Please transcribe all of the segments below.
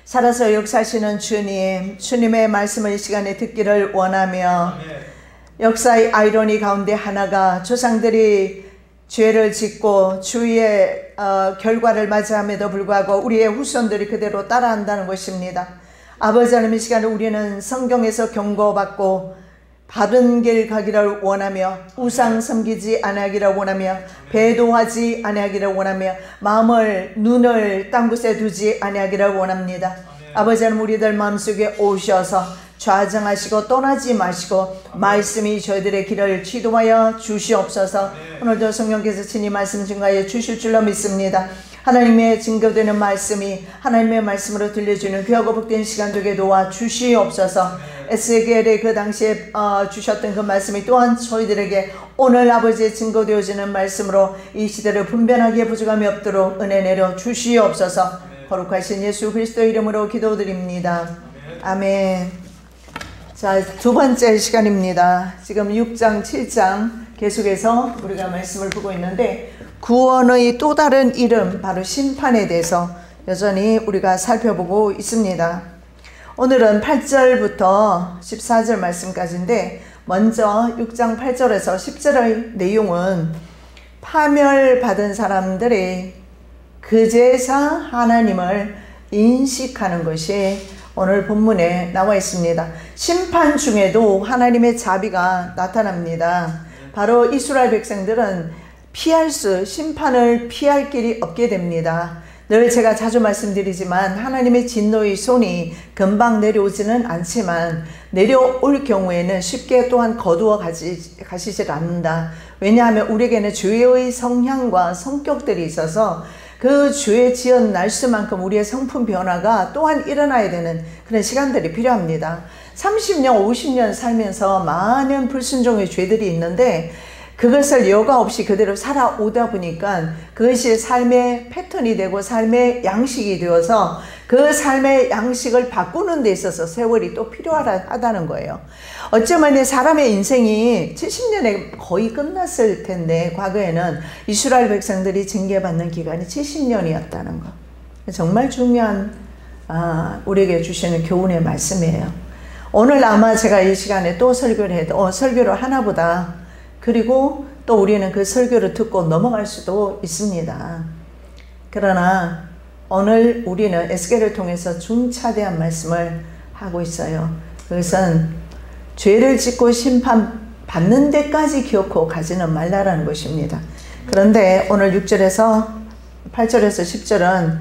살아서 역사하시는 주님, 주님의 말씀을 이 시간에 듣기를 원하며 역사의 아이러니 가운데 하나가 조상들이 죄를 짓고 주의 결과를 맞이함에도 불구하고 우리의 후손들이 그대로 따라한다는 것입니다. 아버지 하나님, 이 시간에 우리는 성경에서 경고받고 바른 길 가기를 원하며 우상 섬기지 아니하기를 원하며 배도하지 아니하기를 원하며 마음을 눈을 딴 곳에 두지 아니하기를 원합니다. 아버지 하나님, 우리들 마음속에 오셔서 좌정하시고 떠나지 마시고 말씀이 저희들의 길을 지도하여 주시옵소서. 오늘도 성령께서 친히 말씀 증거하여 주실 줄로 믿습니다. 하나님의 증거되는 말씀이 하나님의 말씀으로 들려주는 귀하고 복된 시간 되게 도와 주시옵소서. 에스겔의 그 당시에 주셨던 그 말씀이 또한 저희들에게 오늘 아버지의 증거되어지는 말씀으로 이 시대를 분별하기에 부족함이 없도록 은혜 내려 주시옵소서. 거룩하신 예수 그리스도의 이름으로 기도드립니다. 아멘. 자, 두 번째 시간입니다. 지금 6장 7장 계속해서 우리가 말씀을 보고 있는데 구원의 또 다른 이름, 바로 심판에 대해서 여전히 우리가 살펴보고 있습니다. 오늘은 8절부터 14절 말씀까지인데 먼저 6장 8절에서 10절의 내용은 파멸받은 사람들이 그제서 하나님을 인식하는 것이 오늘 본문에 나와 있습니다. 심판 중에도 하나님의 자비가 나타납니다. 바로 이스라엘 백성들은 심판을 피할 길이 없게 됩니다. 늘 제가 자주 말씀드리지만 하나님의 진노의 손이 금방 내려오지는 내려올 경우에는 쉽게 또한 거두어 가시질 않는다. 왜냐하면 우리에게는 죄의 성향과 성격들이 있어서 그 죄에 지은 날수만큼 우리의 성품 변화가 또한 일어나야 되는 그런 시간들이 필요합니다. 30년, 50년 살면서 많은 불순종의 죄들이 있는데 그것을 여과 없이 그대로 살아오다 보니까 그것이 삶의 패턴이 되고 삶의 양식이 되어서 그 삶의 양식을 바꾸는 데 있어서 세월이 또 필요하다는 거예요. 어쩌면 사람의 인생이 70년에 거의 끝났을 텐데 과거에는 이스라엘 백성들이 징계받는 기간이 70년이었다는 거. 정말 중요한 우리에게 주시는 교훈의 말씀이에요. 오늘 아마 제가 이 시간에 또 설교를 해도 설교를 하나보다 그리고 또 우리는 그 설교를 듣고 넘어갈 수도 있습니다. 그러나 오늘 우리는 에스겔을 통해서 중차대한 말씀을 하고 있어요. 그것은 죄를 짓고 심판받는 데까지 기어코 가지는 말라라는 것입니다. 그런데 오늘 6절에서 8절에서 10절은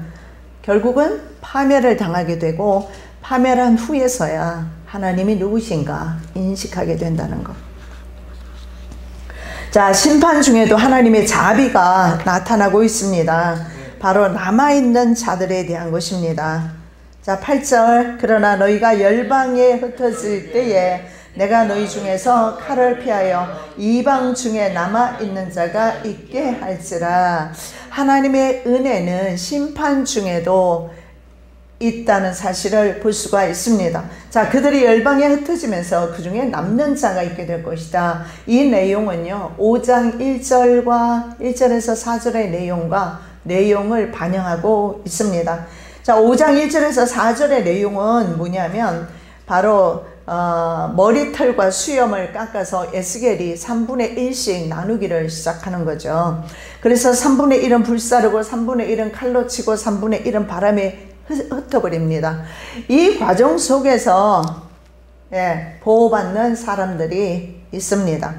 결국은 파멸을 당하게 되고 파멸한 후에서야 하나님이 누구신가 인식하게 된다는 것. 자, 심판 중에도 하나님의 자비가 나타나고 있습니다. 바로 남아있는 자들에 대한 것입니다. 자, 8절. 그러나 너희가 열방에 흩어질 때에 내가 너희 중에서 칼을 피하여 이방 중에 남아있는 자가 있게 할지라. 하나님의 은혜는 심판 중에도 있다는 사실을 볼 수가 있습니다. 자, 그들이 열방에 흩어지면서 그 중에 남는 자가 있게 될 것이다. 이 내용은요, 5장 1절과 1절에서 4절의 내용을 반영하고 있습니다. 자, 5장 1절에서 4절의 내용은 뭐냐면 바로 머리털과 수염을 깎아서 에스겔이 3분의 1씩 나누기를 시작하는 거죠. 그래서 3분의 1은 불사르고 3분의 1은 칼로 치고 3분의 1은 바람에 흩어버립니다. 이 과정 속에서 보호받는 사람들이 있습니다.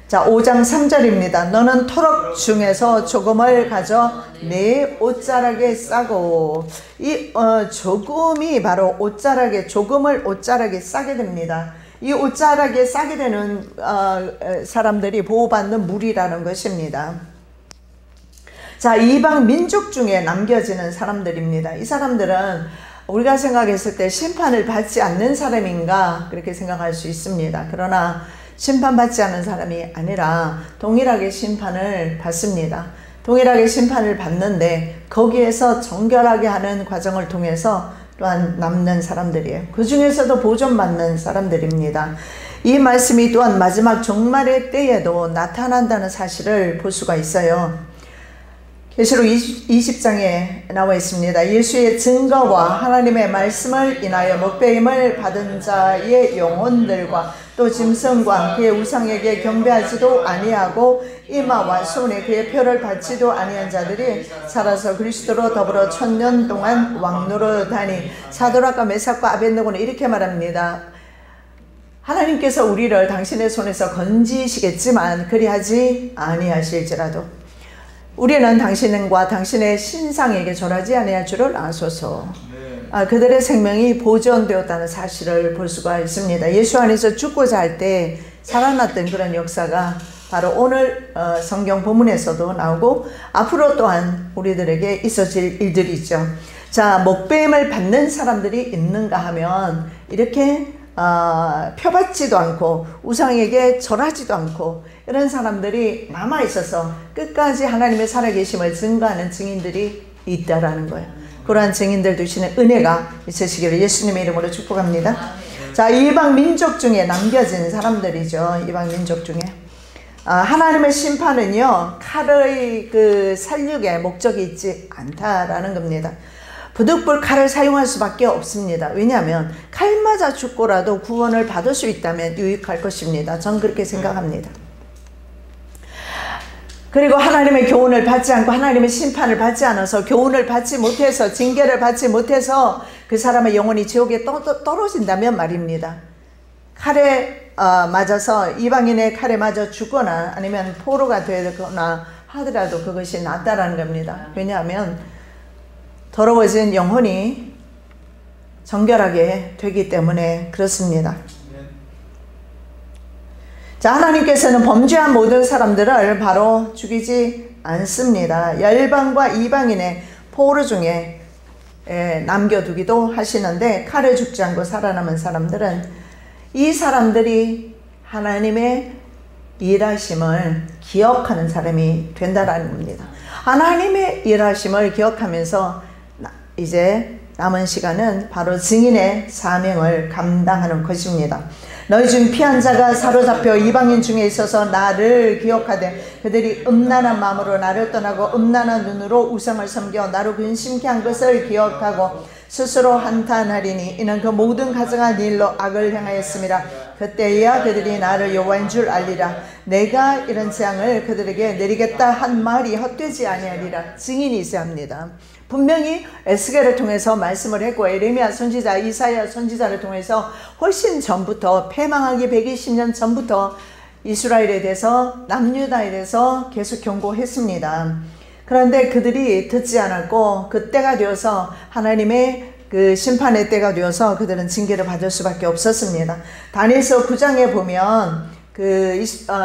자, 5장 3절입니다. 너는 토록 중에서 조금을 가져 내 옷자락에 싸고. 이 조금이 바로 조금을 옷자락에 싸게 됩니다. 이 옷자락에 싸게 되는 사람들이 보호받는 무리라는 것입니다. 자, 이방 민족 중에 남겨지는 사람들입니다. 이 사람들은 우리가 생각했을 때 심판을 받지 않는 사람인가 그렇게 생각할 수 있습니다. 그러나 심판받지 않은 사람이 아니라 동일하게 심판을 받습니다. 동일하게 심판을 받는데 거기에서 정결하게 하는 과정을 통해서 또한 남는 사람들이에요. 그 중에서도 보존받는 사람들입니다. 이 말씀이 또한 마지막 종말의 때에도 나타난다는 사실을 볼 수가 있어요. 계시록 20장에 나와 있습니다. 예수의 증거와 하나님의 말씀을 인하여 목배임을 받은 자의 영혼들과 또 짐승과 그의 우상에게 경배하지도 아니하고 이마와 손에 그의 표를 받지도 아니한 자들이 살아서 그리스도로 더불어 1000년 동안 왕노릇하니. 사드락과 메삭과 아벳느고는 이렇게 말합니다. 하나님께서 우리를 당신의 손에서 건지시겠지만 그리하지 아니하실지라도 우리는 당신과 당신의 신상에게 절하지 아니할 줄을 아소서. 그들의 생명이 보존되었다는 사실을 볼 수가 있습니다. 예수 안에서 죽고자 할 때 살아났던 그런 역사가 바로 오늘 성경 본문에서도 나오고 앞으로 또한 우리들에게 있어질 일들이죠. 자, 목배임을 받는 사람들이 있는가 하면 이렇게 표받지도 않고 우상에게 절하지도 않고 이런 사람들이 남아있어서 끝까지 하나님의 살아계심을 증거하는 증인들이 있다라는 거예요. 그러한 증인들 되시는 은혜가 있으시기를 예수님의 이름으로 축복합니다. 자, 이방 민족 중에 남겨진 사람들이죠. 이방 민족 중에 하나님의 심판은요 칼의 그 살육에 목적이 있지 않다라는 겁니다. 부득불 칼을 사용할 수밖에 없습니다. 왜냐하면 칼 맞아 죽고라도 구원을 받을 수 있다면 유익할 것입니다. 전 그렇게 생각합니다. 그리고 하나님의 교훈을 받지 않고 하나님의 심판을 받지 않아서 교훈을 받지 못해서 징계를 받지 못해서 그 사람의 영혼이 지옥에 떨어진다면 말입니다. 칼에 맞아서 이방인의 칼에 맞아 죽거나 아니면 포로가 되거나 하더라도 그것이 낫다라는 겁니다. 왜냐하면 더러워진 영혼이 정결하게 되기 때문에 그렇습니다. 자, 하나님께서는 범죄한 모든 사람들을 바로 죽이지 않습니다. 열방과 이방인의 포로 중에 남겨두기도 하시는데 칼에 죽지 않고 살아남은 사람들은 이 사람들이 하나님의 일하심을 기억하는 사람이 된다라는 겁니다. 하나님의 일하심을 기억하면서 이제 남은 시간은 바로 증인의 사명을 감당하는 것입니다. 너희 중 피한 자가 사로잡혀 이방인 중에 있어서 나를 기억하되 그들이 음란한 마음으로 나를 떠나고 음란한 눈으로 우상을 섬겨 나로 근심케 한 것을 기억하고 스스로 한탄하리니 이는 그 모든 가증한 일로 악을 행하였습니다. 그때야 그들이 나를 여호와인 줄 알리라. 내가 이런 재앙을 그들에게 내리겠다 한 말이 헛되지 아니하리라. 증인이 있어야 합니다. 분명히 에스겔을 통해서 말씀을 했고 에레미야 선지자, 이사야 선지자를 통해서 훨씬 전부터 패망하기 120년 전부터 이스라엘에 대해서 남유다에 대해서 계속 경고했습니다. 그런데 그들이 듣지 않았고 그때가 되어서 하나님의 그 심판의 때가 되어서 그들은 징계를 받을 수밖에 없었습니다. 다니엘서 9장에 보면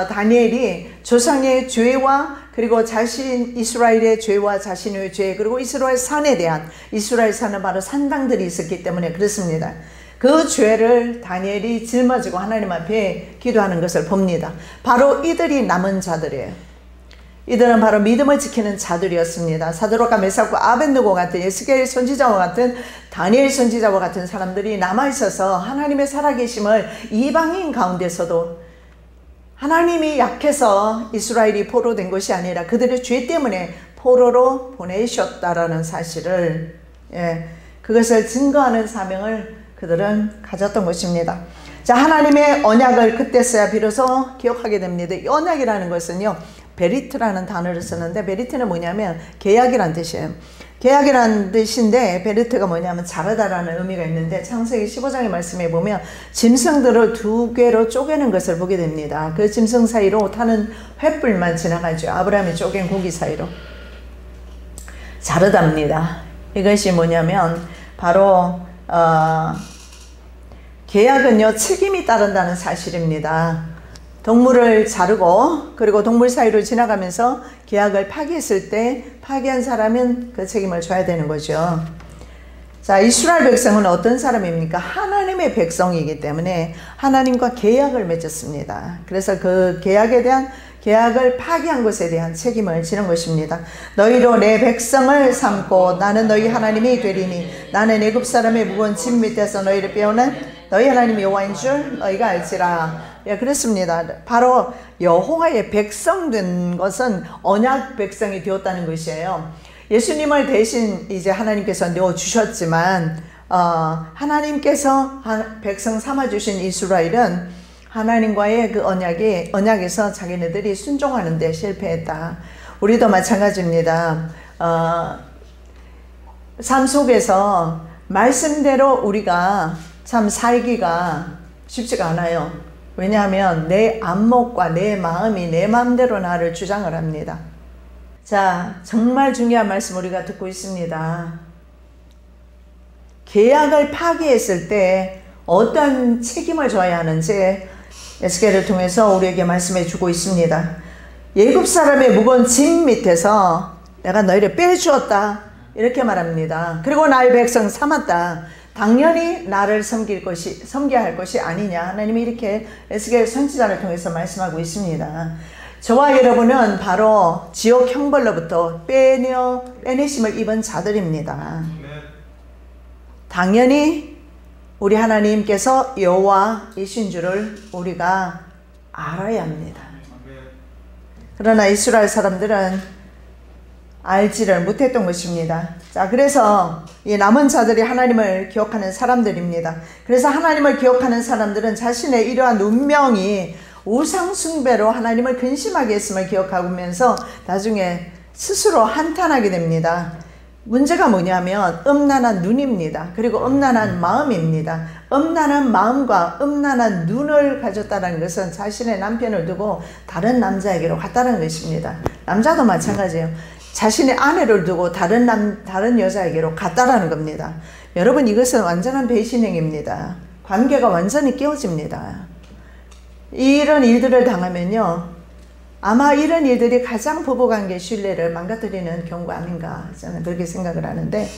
다니엘이 조상의 죄와 그리고 이스라엘의 죄와 자신의 죄 그리고 이스라엘 산에 대한 이스라엘 산은 바로 산당들이 있었기 때문에 그렇습니다. 그 죄를 다니엘이 짊어지고 하나님 앞에 기도하는 것을 봅니다. 바로 이들이 남은 자들이에요. 이들은 바로 믿음을 지키는 자들이었습니다. 사드락과 메삭과 아벳느고 같은 에스겔 선지자와 같은 다니엘 선지자와 같은 사람들이 남아있어서 하나님의 살아계심을 이방인 가운데서도 하나님이 약해서 이스라엘이 포로된 것이 아니라 그들의 죄 때문에 포로로 보내셨다라는 사실을 그것을 증거하는 사명을 그들은 가졌던 것입니다. 자, 하나님의 언약을 그때서야 비로소 기억하게 됩니다. 이 언약이라는 것은요 베리트라는 단어를 쓰는데 베리트는 뭐냐면 계약이란 뜻이에요. 계약이라는 뜻인데 베리트가 뭐냐면 자르다라는 의미가 있는데 창세기 15장의 말씀에 보면 짐승들을 두 개로 쪼개는 것을 보게 됩니다. 그 짐승 사이로 타는 횃불만 지나가죠. 아브라함이 쪼갠 고기 사이로 자르다입니다. 이것이 뭐냐면 바로 계약은요 책임이 따른다는 사실입니다. 동물을 자르고 그리고 동물 사이로 지나가면서 계약을 파기했을 때 파기한 사람은 그 책임을 져야 되는 거죠. 자, 이스라엘 백성은 어떤 사람입니까? 하나님의 백성이기 때문에 하나님과 계약을 맺었습니다. 그래서 그 계약을 파기한 것에 대한 책임을 지는 것입니다. 너희로 내 백성을 삼고 나는 너희 하나님이 되리니 나는 애굽 사람의 무거운 짐 밑에서 너희를 빼어낸 너희 하나님 여호와인 줄 너희가 알지라. 예, 그렇습니다. 바로 여호와의 백성 된 것은 언약 백성이 되었다는 것이에요. 예수님을 대신 이제 하나님께서 내어 주셨지만 하나님께서 백성 삼아 주신 이스라엘은 하나님과의 그 언약에서 자기네들이 순종하는 데 실패했다. 우리도 마찬가지입니다. 삶 속에서 말씀대로 우리가 참 살기가 쉽지가 않아요. 왜냐하면 내 안목과 내 마음이 내 마음대로 나를 주장을 합니다. 자, 정말 중요한 말씀 우리가 듣고 있습니다. 계약을 파기했을 때 어떤 책임을 져야 하는지 에스겔을 통해서 우리에게 말씀해 주고 있습니다. 애굽 사람의 무거운 짐 밑에서 내가 너희를 빼주었다 이렇게 말합니다. 그리고 나의 백성 삼았다. 당연히 나를 섬겨야 할 것이 아니냐. 하나님이 이렇게 에스겔 선지자를 통해서 말씀하고 있습니다. 저와 여러분은 바로 지옥 형벌로부터 빼내심을 입은 자들입니다. 당연히 우리 하나님께서 여호와이신 줄을 우리가 알아야 합니다. 그러나 이스라엘 사람들은 알지를 못했던 것입니다. 자, 그래서 이 남은 자들이 하나님을 기억하는 사람들입니다. 그래서 하나님을 기억하는 사람들은 자신의 이러한 운명이 우상 숭배로 하나님을 근심하게 했음을 기억하면서 나중에 스스로 한탄하게 됩니다. 문제가 뭐냐면 음란한 눈입니다. 그리고 음란한 마음입니다. 음란한 마음과 음란한 눈을 가졌다는 것은 자신의 남편을 두고 다른 남자에게로 갔다는 것입니다. 남자도 마찬가지예요. 자신의 아내를 두고 다른 여자에게로 갔다라는 겁니다. 여러분, 이것은 완전한 배신행위입니다. 관계가 완전히 깨어집니다. 이런 일들을 당하면요, 아마 이런 일들이 가장 부부관계 신뢰를 망가뜨리는 경우가 아닌가 저는 그렇게 생각을 하는데,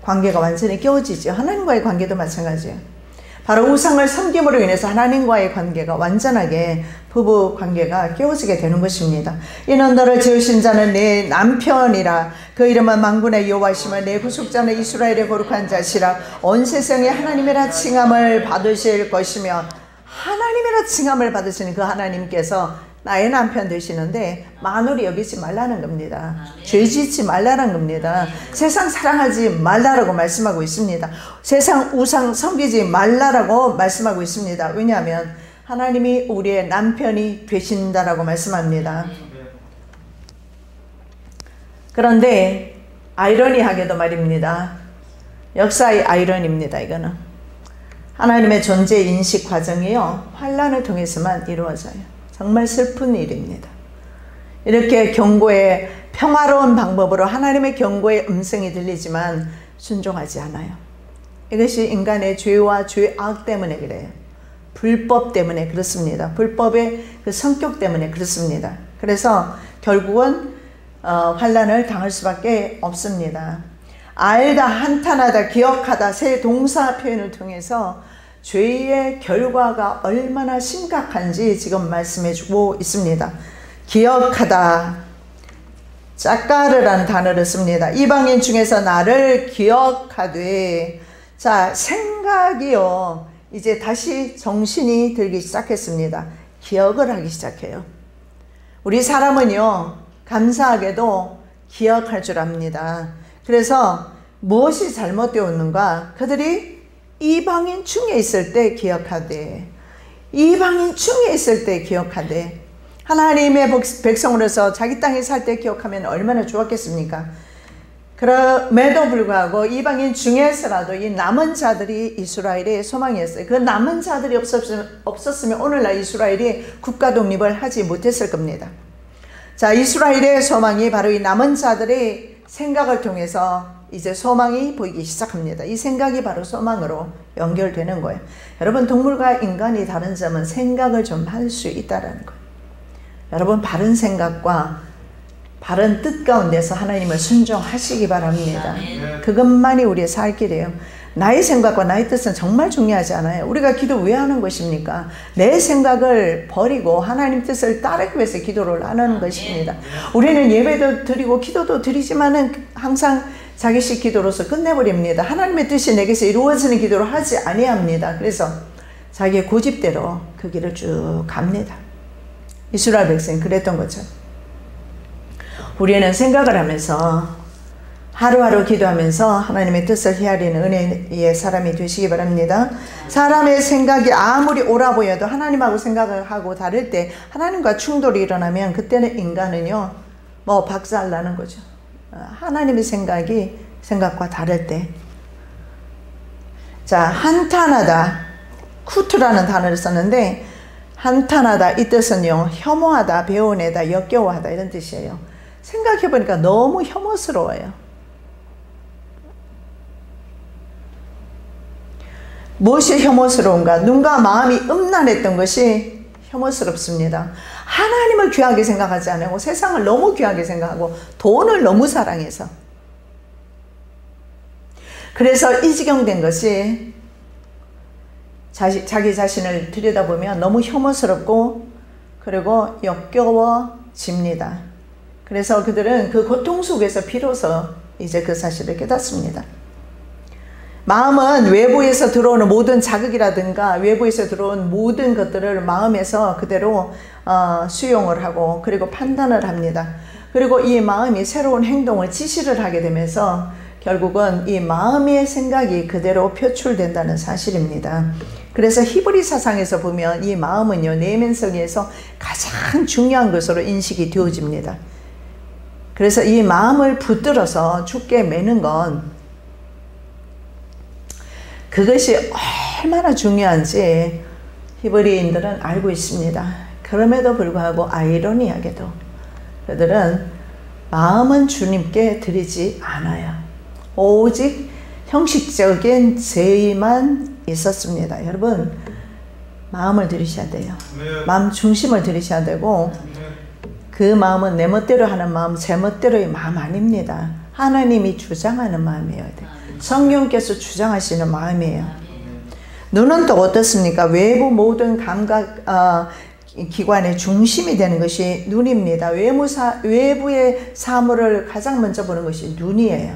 관계가 완전히 깨어지죠. 하나님과의 관계도 마찬가지예요. 바로 우상을 섬김으로 인해서 하나님과의 관계가 완전하게 부부 관계가 깨어지게 되는 것입니다. 이는 너를 지으신 자는 내 남편이라. 그 이름은 만군의 여호와시며 내 구속자는 이스라엘의 거룩한 자시라. 온 세상에 하나님이라 칭함을 받으실 것이며, 하나님이라 칭함을 받으시는 그 하나님께서 나의 남편 되시는데 만홀히 여기지 말라는 겁니다. 죄 짓지 말라는 겁니다. 세상 사랑하지 말라라고 말씀하고 있습니다. 세상 우상 섬기지 말라라고 말씀하고 있습니다. 왜냐하면 하나님이 우리의 남편이 되신다라고 말씀합니다. 그런데 아이러니하게도 말입니다. 역사의 아이러니입니다. 이거는 하나님의 존재 인식 과정이요, 환난을 통해서만 이루어져요. 정말 슬픈 일입니다. 이렇게 경고의 평화로운 방법으로 하나님의 경고의 음성이 들리지만 순종하지 않아요. 이것이 인간의 죄와 죄악 때문에 그래요. 불법 때문에 그렇습니다. 불법의 그 성격 때문에 그렇습니다. 그래서 결국은 환난을 당할 수밖에 없습니다. 알다, 한탄하다, 기억하다 세 동사 표현을 통해서 죄의 결과가 얼마나 심각한지 지금 말씀해 주고 있습니다. 기억하다, 짝가르라는 단어를 씁니다. 이방인 중에서 나를 기억하되. 자, 생각이요, 이제 다시 정신이 들기 시작했습니다. 기억을 하기 시작해요. 우리 사람은요, 감사하게도 기억할 줄 압니다. 그래서 무엇이 잘못되었는가, 그들이 이방인 중에 있을 때 기억하되, 이방인 중에 있을 때 기억하되. 하나님의 백성으로서 자기 땅에 살 때 기억하면 얼마나 좋았겠습니까? 그럼에도 불구하고 이방인 중에서라도 이 남은 자들이 이스라엘의 소망이었어요. 그 남은 자들이 없었으면 오늘날 이스라엘이 국가 독립을 하지 못했을 겁니다. 자, 이스라엘의 소망이 바로 이 남은 자들의 생각을 통해서 이제 소망이 보이기 시작합니다. 이 생각이 바로 소망으로 연결되는 거예요. 여러분, 동물과 인간이 다른 점은 생각을 좀 할 수 있다는 거예요. 여러분, 바른 생각과 바른 뜻 가운데서 하나님을 순종하시기 바랍니다. 그것만이 우리의 살 길이에요. 나의 생각과 나의 뜻은 정말 중요하지 않아요. 우리가 기도 왜 하는 것입니까? 내 생각을 버리고 하나님 뜻을 따르기 위해서 기도를 하는 것입니다. 우리는 예배도 드리고 기도도 드리지만은 항상 자기식 기도로서 끝내버립니다. 하나님의 뜻이 내게서 이루어지는 기도를 하지 아니합니다. 그래서 자기의 고집대로 그 길을 쭉 갑니다. 이스라엘 백성이 그랬던 거죠. 우리는 생각을 하면서 하루하루 기도하면서 하나님의 뜻을 헤아리는 은혜의 사람이 되시기 바랍니다. 사람의 생각이 아무리 옳아 보여도 하나님하고 생각을 하고 다를 때 하나님과 충돌이 일어나면 그때는 인간은요 뭐 박살나는 거죠. 하나님의 생각과 다를 때. 자, 한탄하다, 쿠트라는 단어를 썼는데 한탄하다 이 뜻은요 혐오하다, 배은하다, 역겨워하다 이런 뜻이에요. 생각해보니까 너무 혐오스러워요. 무엇이 혐오스러운가? 눈과 마음이 음란했던 것이 혐오스럽습니다. 하나님을 귀하게 생각하지 않고 세상을 너무 귀하게 생각하고 돈을 너무 사랑해서, 그래서 이 지경 된 것이 자기 자신을 들여다보면 너무 혐오스럽고 그리고 역겨워집니다. 그래서 그들은 그 고통 속에서 비로소 이제 그 사실을 깨닫습니다. 마음은 외부에서 들어오는 모든 자극이라든가 외부에서 들어온 모든 것들을 마음에서 그대로 수용을 하고 그리고 판단을 합니다. 그리고 이 마음이 새로운 행동을 지시를 하게 되면서 결국은 이 마음의 생각이 그대로 표출된다는 사실입니다. 그래서 히브리 사상에서 보면 이 마음은요 내면성에서 가장 중요한 것으로 인식이 되어집니다. 그래서 이 마음을 붙들어서 죽게 매는 건 그것이 얼마나 중요한지 히브리인들은 알고 있습니다. 그럼에도 불구하고 아이러니하게도 그들은 마음은 주님께 드리지 않아요. 오직 형식적인 제의만 있었습니다. 여러분 마음을 드리셔야 돼요. 마음 중심을 드리셔야 되고 그 마음은 내 멋대로 하는 마음, 제 멋대로의 마음 아닙니다. 하나님이 주장하는 마음이어야 돼요. 성령께서 주장하시는 마음이에요. 눈은 또 어떻습니까? 외부 모든 감각 기관의 중심이 되는 것이 눈입니다. 외부의 사물을 가장 먼저 보는 것이 눈이에요.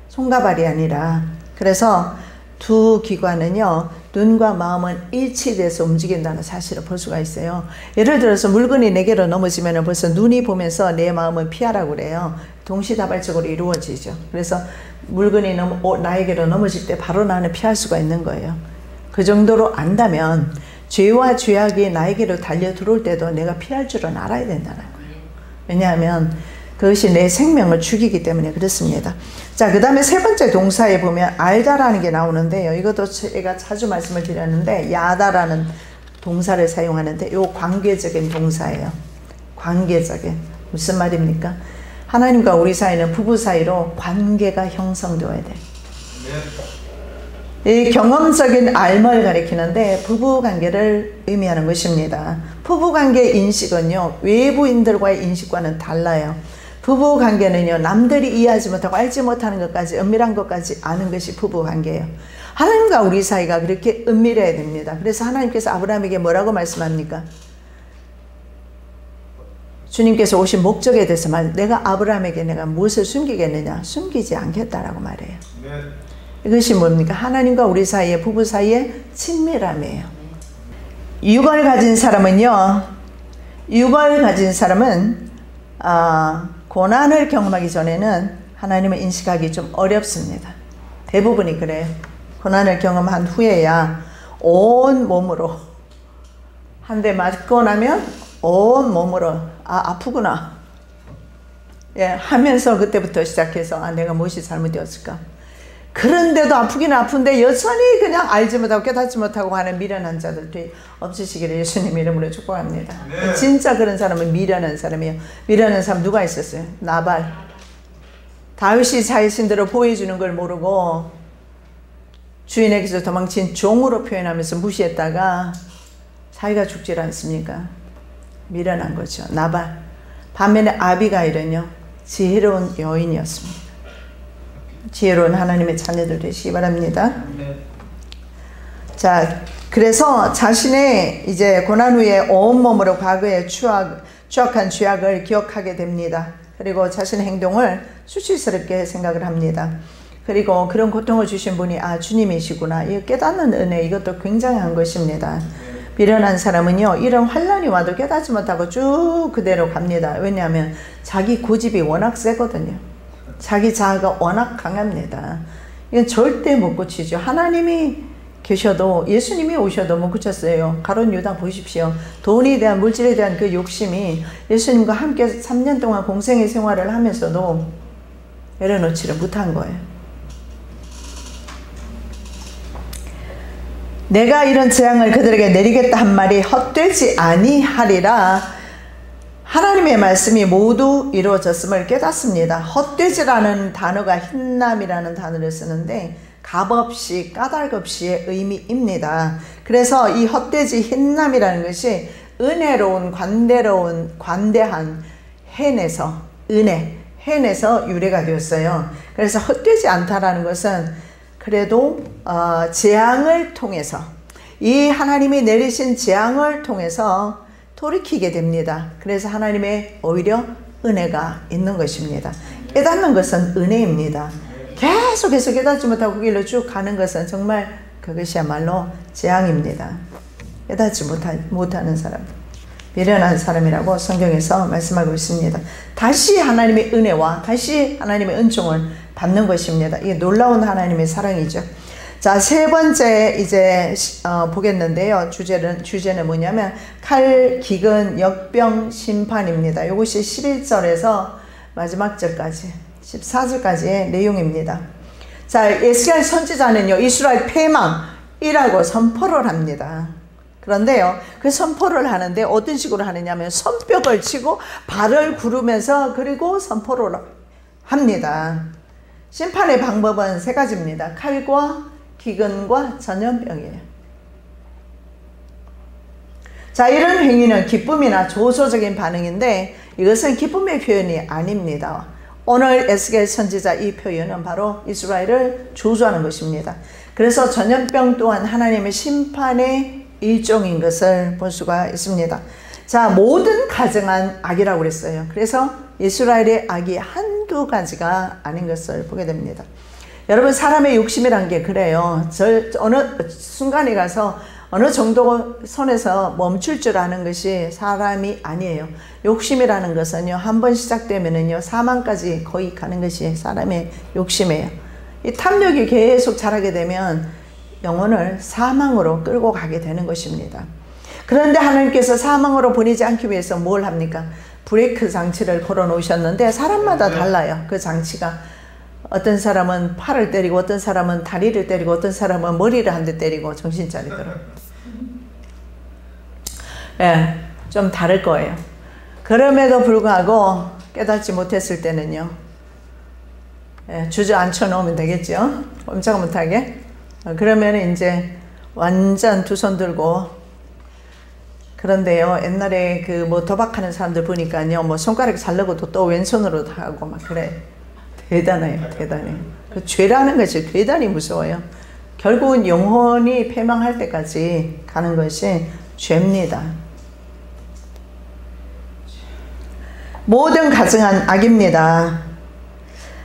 손과 발이 아니라. 그래서 두 기관은요 눈과 마음은 일치돼서 움직인다는 사실을 볼 수가 있어요. 예를 들어서 물건이 내게로 넘어지면 벌써 눈이 보면서 내 마음은 피하라고 그래요. 동시다발적으로 이루어지죠. 그래서 물건이 나에게로 넘어질 때 바로 나는 피할 수가 있는 거예요. 그 정도로 안다면 죄와 죄악이 나에게로 달려 들어올 때도 내가 피할 줄은 알아야 된다는 거예요. 왜냐하면 그것이 내 생명을 죽이기 때문에 그렇습니다. 자, 그 다음에 세 번째 동사에 보면 알다라는 게 나오는데요. 이것도 제가 자주 말씀을 드렸는데 야다라는 동사를 사용하는데 이 관계적인 동사예요. 관계적인. 무슨 말입니까? 하나님과 우리 사이는 부부 사이로 관계가 형성되어야 돼요. 이 경험적인 알을 가리키는데 부부관계를 의미하는 것입니다. 부부관계의 인식은요 외부인들과의 인식과는 달라요. 부부관계는요 남들이 이해하지 못하고 알지 못하는 것까지 은밀한 것까지 아는 것이 부부관계예요. 하나님과 우리 사이가 그렇게 은밀해야 됩니다. 그래서 하나님께서 아브라함에게 뭐라고 말씀합니까? 주님께서 오신 목적에 대해서 내가 아브라함에게 내가 무엇을 숨기겠느냐? 숨기지 않겠다라고 말해요. 이것이 뭡니까? 하나님과 우리 사이의 부부 사이의 친밀함이에요. 육을 가진 사람은 고난을 경험하기 전에는 하나님을 인식하기 좀 어렵습니다. 대부분이 그래요. 고난을 경험한 후에야 온 몸으로 한 대 맞고 나면 온 몸으로 아프구나 하면서 그때부터 시작해서 내가 무엇이 잘못되었을까. 그런데도 아프긴 아픈데 여전히 그냥 알지 못하고 깨닫지 못하고 하는 미련한 자들도 없으시기를 예수님 이름으로 축복합니다. 네. 진짜 그런 사람은 미련한 사람이에요. 미련한 사람 누가 있었어요? 나발. 다윗이 자신들을 보여주는 걸 모르고 주인에게서 도망친 종으로 표현하면서 무시했다가 자기가 죽질 않습니까? 미련한 거죠. 나발. 반면에 아비가일은요 지혜로운 여인이었습니다. 지혜로운 하나님의 자녀들 되시기 바랍니다. 자, 그래서 자신의 이제 고난 후에 온몸으로 과거의 추악한 죄악을 기억하게 됩니다. 그리고 자신의 행동을 수치스럽게 생각을 합니다. 그리고 그런 고통을 주신 분이 주님이시구나, 이 깨닫는 은혜, 이것도 굉장한 것입니다. 미련한 사람은요, 이런 환난이 와도 깨닫지 못하고 쭉 그대로 갑니다. 왜냐하면 자기 고집이 워낙 세거든요. 자기 자아가 워낙 강합니다. 이건 절대 못 고치죠. 하나님이 계셔도, 예수님이 오셔도 못 고쳤어요. 가룟 유다 보십시오. 돈에 대한, 물질에 대한 그 욕심이 예수님과 함께 3년 동안 공생의 생활을 하면서도 내려놓지를 못한 거예요. 내가 이런 재앙을 그들에게 내리겠다 한 말이 헛되지 아니하리라. 하나님의 말씀이 모두 이루어졌음을 깨닫습니다. 헛되지라는 단어가 흰남이라는 단어를 쓰는데 값없이, 까닭없이의 의미입니다. 그래서 이 헛되지 흰남이라는 것이 은혜로운, 관대한 헨에서, 헨에서 유래가 되었어요. 그래서 헛되지 않다라는 것은 그래도 재앙을 통해서, 이 하나님이 내리신 재앙을 통해서 돌이키게 됩니다. 그래서 하나님의 오히려 은혜가 있는 것입니다. 깨닫는 것은 은혜입니다. 계속해서 깨닫지 못하고 그 길로 쭉 가는 것은 정말 그것이야말로 재앙입니다. 깨닫지 못하는 사람, 미련한 사람이라고 성경에서 말씀하고 있습니다. 다시 하나님의 은혜와 다시 하나님의 은총을 받는 것입니다. 이게 놀라운 하나님의 사랑이죠. 자, 세 번째 이제 보겠는데요. 주제는 뭐냐면 칼, 기근, 역병, 심판입니다. 이것이 11절에서 마지막 절까지 14절까지의 내용입니다. 자, 에스겔 선지자는요, 이스라엘 패망이라고 선포를 합니다. 그런데요, 그 선포를 하는데 어떤 식으로 하느냐면 손뼉을 치고 발을 구르면서 그리고 선포를 합니다. 심판의 방법은 세 가지입니다. 칼과 기근과 전염병이에요. 자, 이런 행위는 기쁨이나 조소적인 반응인데 이것은 기쁨의 표현이 아닙니다. 오늘 에스겔 선지자 이 표현은 바로 이스라엘을 조소하는 것입니다. 그래서 전염병 또한 하나님의 심판의 일종인 것을 볼 수가 있습니다. 자, 모든 가정한 악이라고 그랬어요. 그래서 이스라엘의 악이 한두 가지가 아닌 것을 보게 됩니다. 여러분, 사람의 욕심이란 게 그래요. 어느 순간에 가서 어느 정도 선에서 멈출 줄 아는 것이 사람이 아니에요. 욕심이라는 것은요, 한번 시작되면은요, 사망까지 거의 가는 것이 사람의 욕심이에요. 이 탐욕이 계속 자라게 되면 영혼을 사망으로 끌고 가게 되는 것입니다. 그런데 하나님께서 사망으로 보내지 않기 위해서 뭘 합니까? 브레이크 장치를 걸어 놓으셨는데 사람마다 달라요. 그 장치가. 어떤 사람은 팔을 때리고 어떤 사람은 다리를 때리고 어떤 사람은 머리를 한 대 때리고 정신 차리더라고요. 예, 좀 다를 거예요. 그럼에도 불구하고 깨닫지 못했을 때는요, 주저앉혀 놓으면 되겠죠. 꼼짝 못하게. 그러면 이제 완전 두 손 들고. 그런데요, 옛날에 그 뭐 도박하는 사람들 보니까요, 뭐 손가락 자르고도 또 왼손으로 하고 막 그래. 대단해요, 대단해요. 그 죄라는 것이 대단히 무서워요. 결국은 영혼이 패망할 때까지 가는 것이 죄입니다. 모든 가증한 악입니다.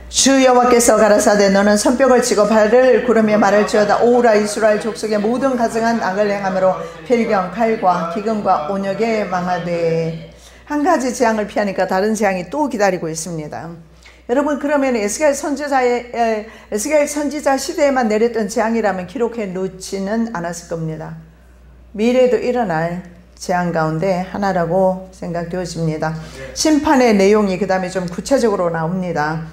주 여호와께서 가라사대 너는 손뼉을 치고 발을 구르며 말할지어다. 오우라 이스라엘 족속의 모든 가증한 악을 행함으로 필경, 칼과 기근과 온역에 망하되. 한 가지 재앙을 피하니까 다른 재앙이 또 기다리고 있습니다. 여러분, 그러면 에스겔 선지자 시대에만 내렸던 재앙이라면 기록해 놓지는 않았을 겁니다. 미래에도 일어날 재앙 가운데 하나라고 생각되어집니다. 심판의 내용이 그 다음에 좀 구체적으로 나옵니다.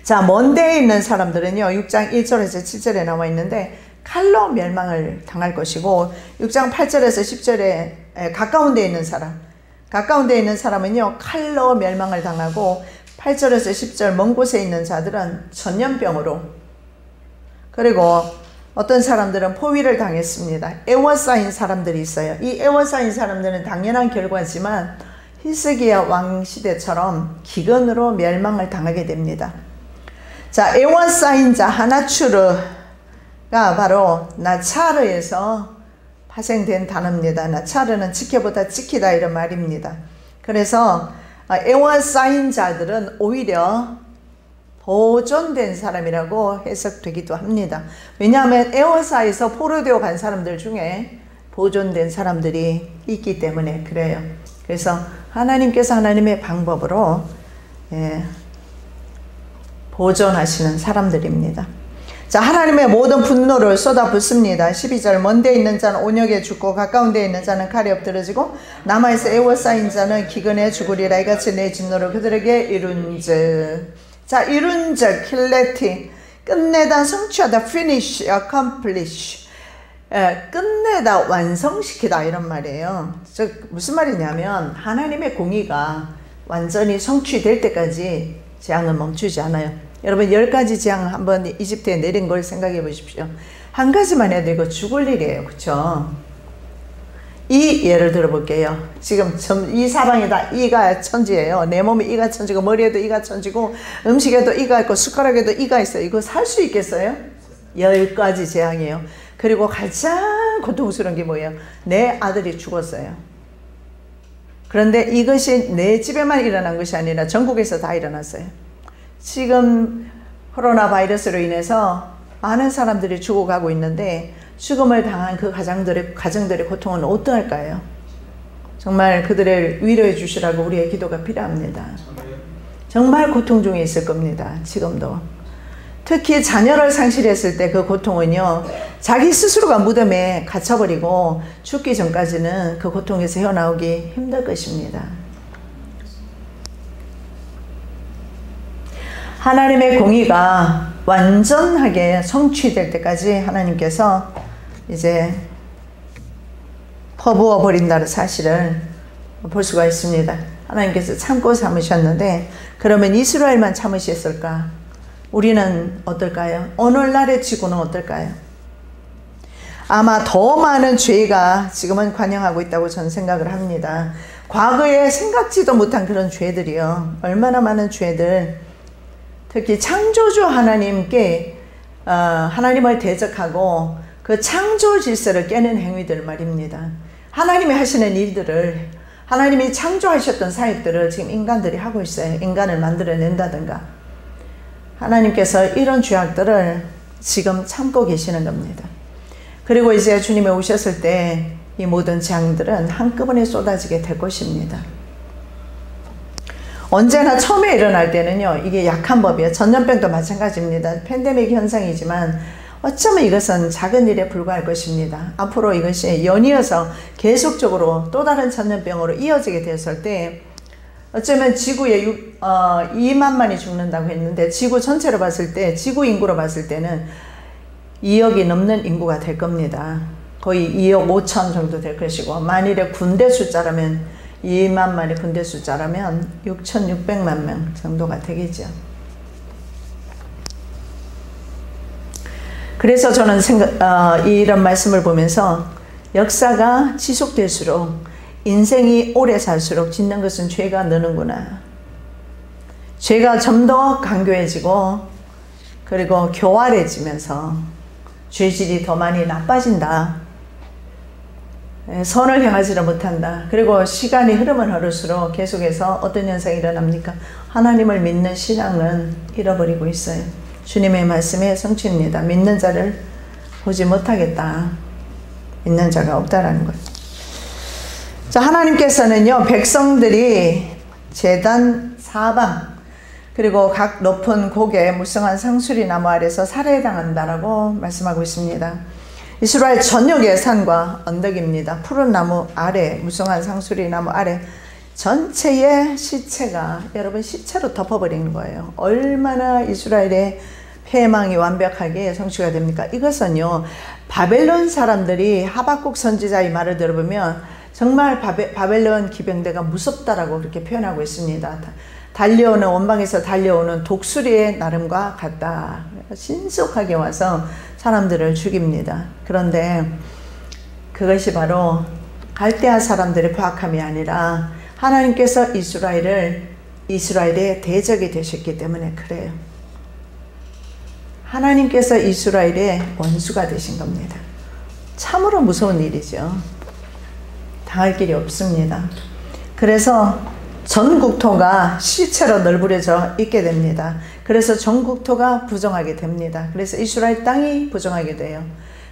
자, 먼 데에 있는 사람들은요, 6장 1절에서 7절에 나와 있는데 칼로 멸망을 당할 것이고, 6장 8절에서 10절에 가까운 데에 있는 사람은요, 칼로 멸망을 당하고, 8절에서 10절 먼 곳에 있는 자들은 전염병으로, 그리고 어떤 사람들은 포위를 당했습니다. 애워싸인 사람들이 있어요. 이 애워싸인 사람들은 당연한 결과지만 히스기야 왕 시대처럼 기근으로 멸망을 당하게 됩니다. 자, 애워싸인 자 하나추르가 바로 나차르에서 파생된 단어입니다. 나차르는 지켜보다 지키다 이런 말입니다. 그래서 에워싸인 자들은 오히려 보존된 사람이라고 해석되기도 합니다. 왜냐하면 에워싸여서 포로되어 간 사람들 중에 보존된 사람들이 있기 때문에 그래요. 그래서 하나님께서 하나님의 방법으로 보존하시는 사람들입니다. 자, 하나님의 모든 분노를 쏟아붓습니다. 12절 먼 데 있는 자는 온역에 죽고 가까운 데 있는 자는 칼에 엎드러지고 남아있어 에워싸인 자는 기근에 죽으리라. 이같이 내 진노를 그들에게 이룬즉. 자, 이룬즉 킬레티 끝내다, 성취하다, finish, accomplish, 끝내다, 완성시키다 이런 말이에요. 즉 무슨 말이냐면 하나님의 공의가 완전히 성취될 때까지 재앙은 멈추지 않아요. 여러분 10가지 재앙 한번 이집트에 내린 걸 생각해 보십시오. 한 가지만 해도 이거 죽을 일이에요. 그렇죠? 이 예를 들어볼게요. 지금 이 사방에 다 이가 천지예요. 내 몸에 이가 천지고 머리에도 이가 천지고 음식에도 이가 있고 숟가락에도 이가 있어요. 이거 살 수 있겠어요? 10가지 재앙이에요. 그리고 가장 고통스러운 게 뭐예요? 내 아들이 죽었어요. 그런데 이것이 내 집에만 일어난 것이 아니라 전국에서 다 일어났어요. 지금 코로나 바이러스로 인해서 많은 사람들이 죽어가고 있는데 죽음을 당한 그 가정들의 고통은 어떠할까요? 정말 그들을 위로해 주시라고 우리의 기도가 필요합니다. 정말 고통 중에 있을 겁니다. 지금도. 특히 자녀를 상실했을 때 그 고통은요, 자기 스스로가 무덤에 갇혀버리고 죽기 전까지는 그 고통에서 헤어나오기 힘들 것입니다. 하나님의 공의가 완전하게 성취될 때까지 하나님께서 이제 퍼부어 버린다는 사실을 볼 수가 있습니다. 하나님께서 참고 참으셨는데 그러면 이스라엘만 참으셨을까? 우리는 어떨까요? 오늘날의 지구는 어떨까요? 아마 더 많은 죄가 지금은 관영하고 있다고 저는 생각을 합니다. 과거에 생각지도 못한 그런 죄들이요. 얼마나 많은 죄들, 특히 창조주 하나님께 하나님을 대적하고 그 창조 질서를 깨는 행위들 말입니다. 하나님이 하시는 일들을, 하나님이 창조하셨던 사역들을 지금 인간들이 하고 있어요. 인간을 만들어낸다든가. 하나님께서 이런 죄악들을 지금 참고 계시는 겁니다. 그리고 이제 주님이 오셨을 때 이 모든 재앙들은 한꺼번에 쏟아지게 될 것입니다. 언제나 처음에 일어날 때는요, 이게 약한 법이에요. 전염병도 마찬가지입니다. 팬데믹 현상이지만 어쩌면 이것은 작은 일에 불과할 것입니다. 앞으로 이것이 연이어서 계속적으로 또 다른 전염병으로 이어지게 됐을 때 어쩌면 지구에 2만만이 죽는다고 했는데 지구 전체로 봤을 때, 지구 인구로 봤을 때는 2억이 넘는 인구가 될 겁니다. 거의 2억 5천 정도 될 것이고, 만일에 군대 숫자라면 2만만의 군대 숫자라면 6,600만 명 정도가 되겠죠. 그래서 저는 이런 말씀을 보면서 역사가 지속될수록, 인생이 오래 살수록 짓는 것은 죄가 느는구나. 죄가 좀 더 강교해지고 그리고 교활해지면서 죄질이 더 많이 나빠진다. 선을 행하지를 못한다. 그리고 시간이 흐르면 흐를수록 계속해서 어떤 현상이 일어납니까? 하나님을 믿는 신앙은 잃어버리고 있어요. 주님의 말씀의 성취입니다. 믿는 자를 보지 못하겠다. 믿는 자가 없다라는 거예요. 자, 하나님께서는요, 백성들이 제단 사방 그리고 각 높은 고개 무성한 상수리 나무 아래서 살해당한다라고 말씀하고 있습니다. 이스라엘 전역의 산과 언덕입니다. 푸른 나무 아래, 무성한 상수리 나무 아래 전체의 시체가 여러분 시체로 덮어버리는 거예요. 얼마나 이스라엘의 패망이 완벽하게 성취가 됩니까? 이것은요, 바벨론 사람들이 하박국 선지자의 말을 들어보면 정말 바벨론 기병대가 무섭다라고 그렇게 표현하고 있습니다. 달려오는, 원방에서 달려오는 독수리의 나름과 같다. 신속하게 와서 사람들을 죽입니다. 그런데 그것이 바로 갈대아 사람들의 포악함이 아니라 하나님께서 이스라엘의 대적이 되셨기 때문에 그래요. 하나님께서 이스라엘의 원수가 되신 겁니다. 참으로 무서운 일이죠. 당할 길이 없습니다. 그래서 전 국토가 시체로 널브러져 있게 됩니다. 그래서 전 국토가 부정하게 됩니다. 그래서 이스라엘 땅이 부정하게 돼요.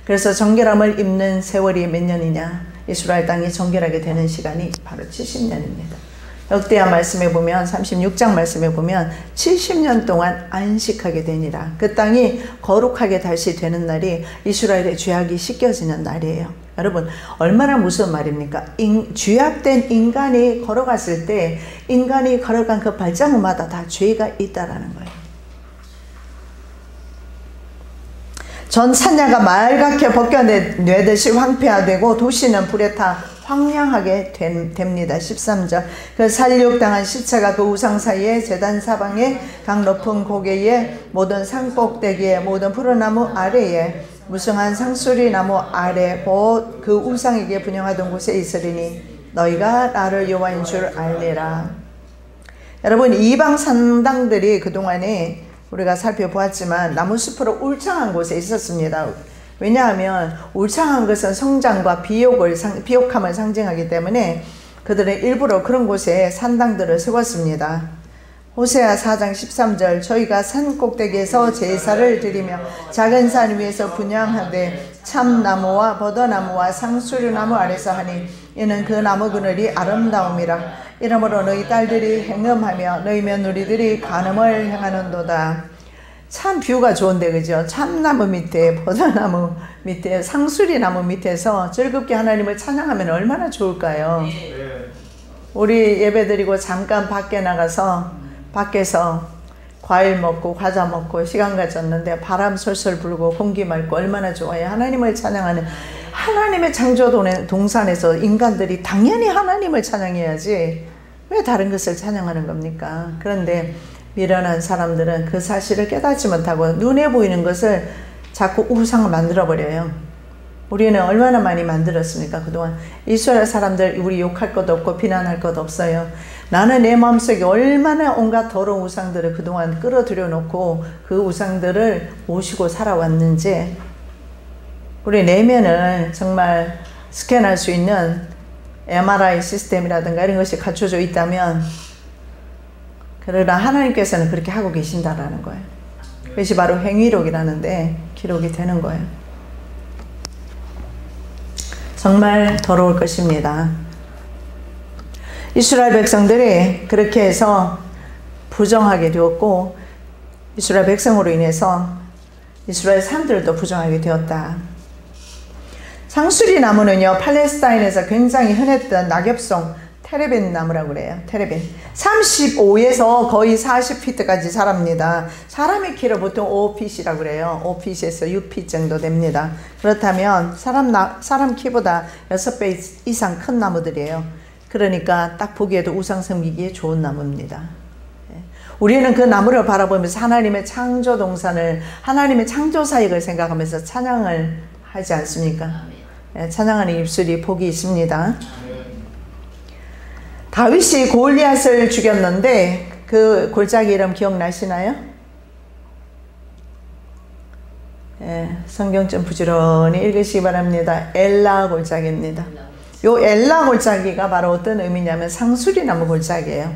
그래서 정결함을 입는 세월이 몇 년이냐? 이스라엘 땅이 정결하게 되는 시간이 바로 70년입니다. 역대하 말씀에 보면 36장 말씀에 보면 70년 동안 안식하게 되니라. 그 땅이 거룩하게 다시 되는 날이 이스라엘의 죄악이 씻겨지는 날이에요. 여러분 얼마나 무서운 말입니까? 죄악된 인간이 걸어갔을 때 인간이 걸어간 그 발자국마다 다 죄가 있다라는 거예요. 전 산야가 말갛게 벗겨내듯이 황폐화되고 도시는 불에 타 황량하게 됩니다. 13절. 그 살육당한 시체가 그 우상 사이에 제단 사방에 각 높은 고개에 모든 산꼭대기에 모든 푸르나무 아래에 무성한 상수리 나무 아래 곧 그 우상에게 분향하던 곳에 있으리니 너희가 나를 여호와인 줄 알리라. 여러분 이방 산당들이 그동안에 우리가 살펴보았지만 나무숲으로 울창한 곳에 있었습니다. 왜냐하면 울창한 것은 성장과 비옥함을 상징하기 때문에 그들은 일부러 그런 곳에 산당들을 세웠습니다. 호세아 4장 13절 저희가 산 꼭대기에서 제사를 드리며 작은 산 위에서 분향하되 참나무와 버더나무와 상수류나무 아래서 하니 이는 그 나무 그늘이 아름다움이라. 이러므로 너희 딸들이 행음하며 너희 며느리들이 간음을 행하는도다. 참 뷰가 좋은데 그죠? 참나무 밑에 버더나무 밑에 상수리나무 밑에서 즐겁게 하나님을 찬양하면 얼마나 좋을까요? 우리 예배드리고 잠깐 밖에 나가서 밖에서 과일 먹고 과자 먹고 시간 가졌는데 바람 솔솔 불고 공기 맑고 얼마나 좋아요. 하나님을 찬양하는 하나님의 창조 동산에서 인간들이 당연히 하나님을 찬양해야지 왜 다른 것을 찬양하는 겁니까? 그런데 미련한 사람들은 그 사실을 깨닫지 못하고 눈에 보이는 것을 자꾸 우상을 만들어버려요. 우리는 얼마나 많이 만들었습니까? 그동안 이스라엘 사람들 우리 욕할 것 없고 비난할 것 없어요. 나는 내 마음속에 얼마나 온갖 더러운 우상들을 그동안 끌어들여 놓고 그 우상들을 모시고 살아왔는지 우리 내면을 정말 스캔할 수 있는 MRI 시스템이라든가 이런 것이 갖춰져 있다면 그러나 하나님께서는 그렇게 하고 계신다라는 거예요. 그것이 바로 행위록이라는데 기록이 되는 거예요. 정말 더러울 것입니다. 이스라엘 백성들이 그렇게 해서 부정하게 되었고 이스라엘 백성으로 인해서 이스라엘 사람들도 부정하게 되었다. 상수리 나무는요 팔레스타인에서 굉장히 흔했던 낙엽송 테레빈 나무라고 그래요. 테레빈 35에서 거의 40피트까지 자랍니다. 사람의 키를 보통 5핏이라고 그래요. 5핏에서 6핏 정도 됩니다. 그렇다면 사람 키보다 6배 이상 큰 나무들이에요. 그러니까 딱 보기에도 우상 섬기기에 좋은 나무입니다. 우리는 그 나무를 바라보면서 하나님의 창조 동산을 하나님의 창조 사역을 생각하면서 찬양을 하지 않습니까? 찬양하는 입술이 복이 있습니다. 다윗이 골리앗을 죽였는데 그 골짜기 이름 기억나시나요? 성경 좀 부지런히 읽으시기 바랍니다. 엘라 골짜기입니다. 요 엘라 골짜기가 바로 어떤 의미냐면 상수리나무 골짜기예요.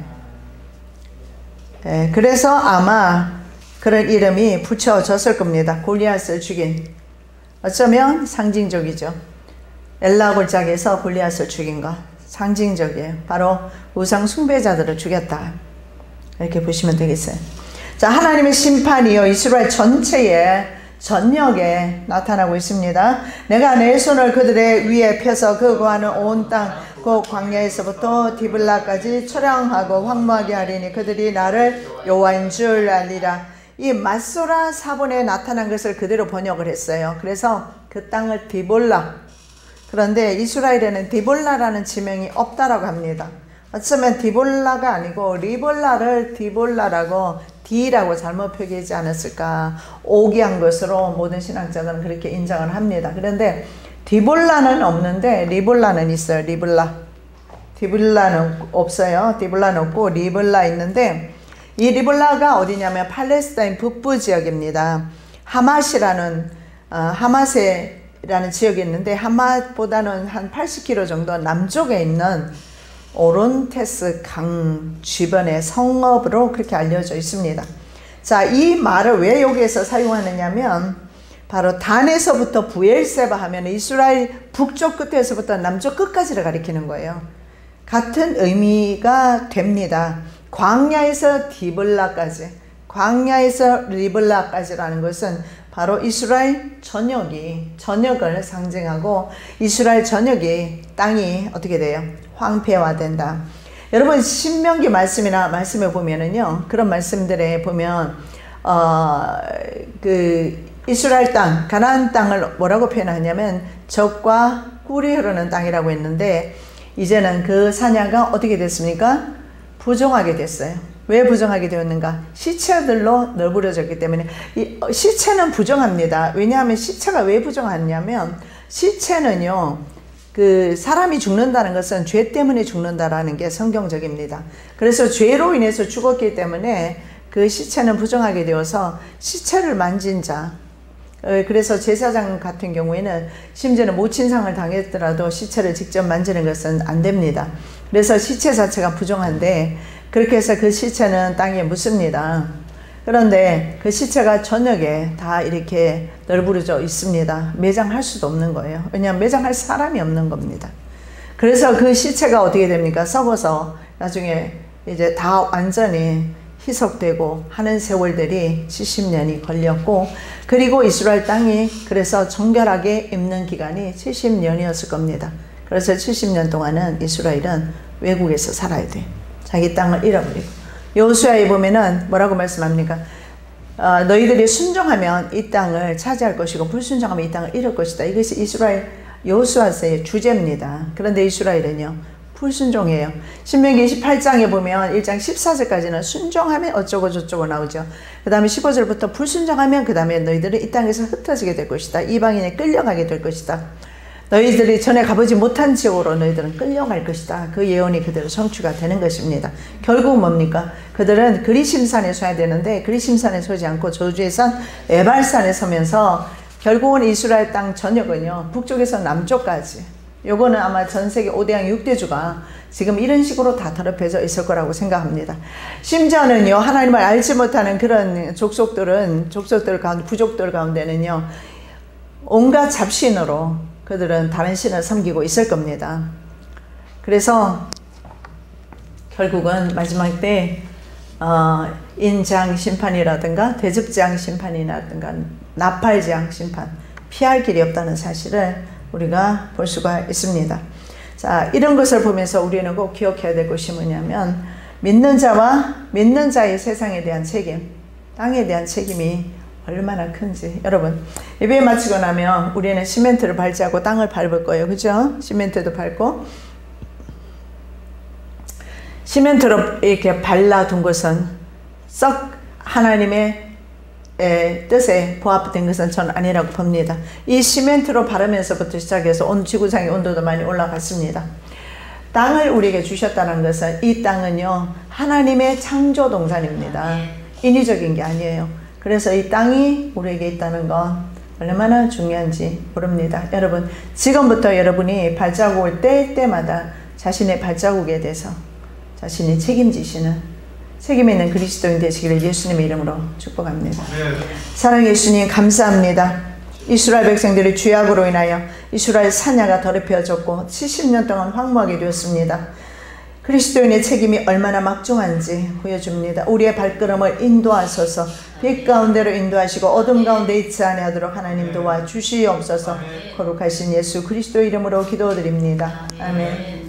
그래서 아마 그런 이름이 붙여졌을 겁니다. 골리앗을 죽인 어쩌면 상징적이죠. 엘라 골짜기에서 골리앗을 죽인 것 상징적이에요. 바로 우상 숭배자들을 죽였다. 이렇게 보시면 되겠어요. 자, 하나님의 심판이요 이스라엘 전체에 전역에 나타나고 있습니다. 내가 내 손을 그들의 위에 펴서 그 거하는 온 땅 그 광야에서부터 디블라까지 초량하고 황무하게 하리니 그들이 나를 여호와인 줄 알리라. 이 맞소라 사본에 나타난 것을 그대로 번역을 했어요. 그래서 그 땅을 디볼라. 그런데 이스라엘에는 디볼라라는 지명이 없다라고 합니다. 어쩌면 디볼라가 아니고 리볼라를 디볼라라고 D라고 잘못 표기하지 않았을까 오기한 것으로 모든 신학자들은 그렇게 인정을 합니다. 그런데 디볼라는 없는데 리볼라는 있어요. 리볼라. 디볼라는 없어요. 디볼라는 없고 리볼라 있는데 이 리볼라가 어디냐면 팔레스타인 북부 지역입니다. 하맛이라는 하맛이라는 지역이 있는데 하맛보다는 한 80km 정도 남쪽에 있는 오론테스 강 주변의 성읍으로 그렇게 알려져 있습니다. 자, 이 말을 왜 여기에서 사용하느냐면 바로 단에서부터 부엘세바 하면 이스라엘 북쪽 끝에서부터 남쪽 끝까지를 가리키는 거예요. 같은 의미가 됩니다. 광야에서 디블라까지, 광야에서 리블라까지라는 것은 바로 이스라엘 전역을 상징하고 이스라엘 전역이 땅이 어떻게 돼요? 황폐화된다. 여러분 신명기 말씀이나 말씀에 보면은요, 그런 말씀들에 보면 그 이스라엘 땅, 가나안 땅을 뭐라고 표현하냐면 젖과 꿀이 흐르는 땅이라고 했는데 이제는 그 사냐가 어떻게 됐습니까? 부정하게 됐어요. 왜 부정하게 되었는가? 시체들로 널브러졌기 때문에. 시체는 부정합니다. 왜냐하면 시체가 왜 부정하냐면 시체는요, 그 사람이 죽는다는 것은 죄 때문에 죽는다라는 게 성경적입니다. 그래서 죄로 인해서 죽었기 때문에 그 시체는 부정하게 되어서 시체를 만진 자, 그래서 제사장 같은 경우에는 심지어는 모친상을 당했더라도 시체를 직접 만지는 것은 안 됩니다. 그래서 시체 자체가 부정한데 그렇게 해서 그 시체는 땅에 묻습니다. 그런데 그 시체가 저녁에 다 이렇게 널브러져 있습니다. 매장할 수도 없는 거예요. 왜냐하면 매장할 사람이 없는 겁니다. 그래서 그 시체가 어떻게 됩니까? 썩어서 나중에 이제 다 완전히 희석되고 하는 세월들이 70년이 걸렸고, 그리고 이스라엘 땅이 그래서 정결하게 입는 기간이 70년이었을 겁니다. 그래서 70년 동안은 이스라엘은 외국에서 살아야 돼. 자기 땅을 잃어버리고. 여호수아에 보면은 뭐라고 말씀합니까? 너희들이 순종하면 이 땅을 차지할 것이고 불순종하면 이 땅을 잃을 것이다. 이것이 이스라엘 여호수아서의 주제입니다. 그런데 이스라엘은요, 불순종해요. 신명기 28장에 보면 1장 14절까지는 순종하면 어쩌고 저쩌고 나오죠. 그 다음에 15절부터 불순종하면 그 다음에 너희들은 이 땅에서 흩어지게 될 것이다. 이방인에 끌려가게 될 것이다. 너희들이 전에 가보지 못한 지역으로 너희들은 끌려갈 것이다. 그 예언이 그대로 성취가 되는 것입니다. 결국 뭡니까? 그들은 그리심산에 서야 되는데 그리심산에 서지 않고 저주의 산 에발산에 서면서 결국은 이스라엘 땅 전역은요, 북쪽에서 남쪽까지, 요거는 아마 전 세계 5대양 6대주가 지금 이런 식으로 다 더럽혀져 있을 거라고 생각합니다. 심지어는요, 하나님을 알지 못하는 그런 족속들 가운데, 부족들 가운데는요, 온갖 잡신으로 그들은 다른 신을 섬기고 있을 겁니다. 그래서 결국은 마지막 때 인장 심판이라든가 대접장 심판이라든가 나팔장 심판, 피할 길이 없다는 사실을 우리가 볼 수가 있습니다. 자, 이런 것을 보면서 우리는 꼭 기억해야 될 것이 뭐냐면 믿는 자의 세상에 대한 책임, 땅에 대한 책임이 얼마나 큰지. 여러분, 예배 마치고 나면 우리는 시멘트를 밟지 않고 땅을 밟을 거예요. 그죠? 시멘트도 밟고. 시멘트로 이렇게 발라둔 것은 썩 하나님의 뜻에 부합된 것은 저는 아니라고 봅니다. 이 시멘트로 바르면서부터 시작해서 온 지구상의 온도도 많이 올라갔습니다. 땅을 우리에게 주셨다는 것은 이 땅은요, 하나님의 창조 동산입니다. 인위적인 게 아니에요. 그래서 이 땅이 우리에게 있다는 건 얼마나 중요한지 모릅니다. 여러분, 지금부터 여러분이 발자국을 뗄 때마다 자신의 발자국에 대해서 자신이 책임지시는 책임 있는 그리스도인 되시기를 예수님의 이름으로 축복합니다. 사랑의 예수님, 감사합니다. 이스라엘 백성들의 죄악으로 인하여 이스라엘 사냐가 더럽혀졌고 70년 동안 황무하게 되었습니다. 그리스도인의 책임이 얼마나 막중한지 보여줍니다. 우리의 발걸음을 인도하소서. 빛 가운데로 인도하시고 어둠 가운데 있지 아니하도록 하나님 도와주시옵소서. 거룩하신 예수 그리스도 이름으로 기도드립니다. 아멘.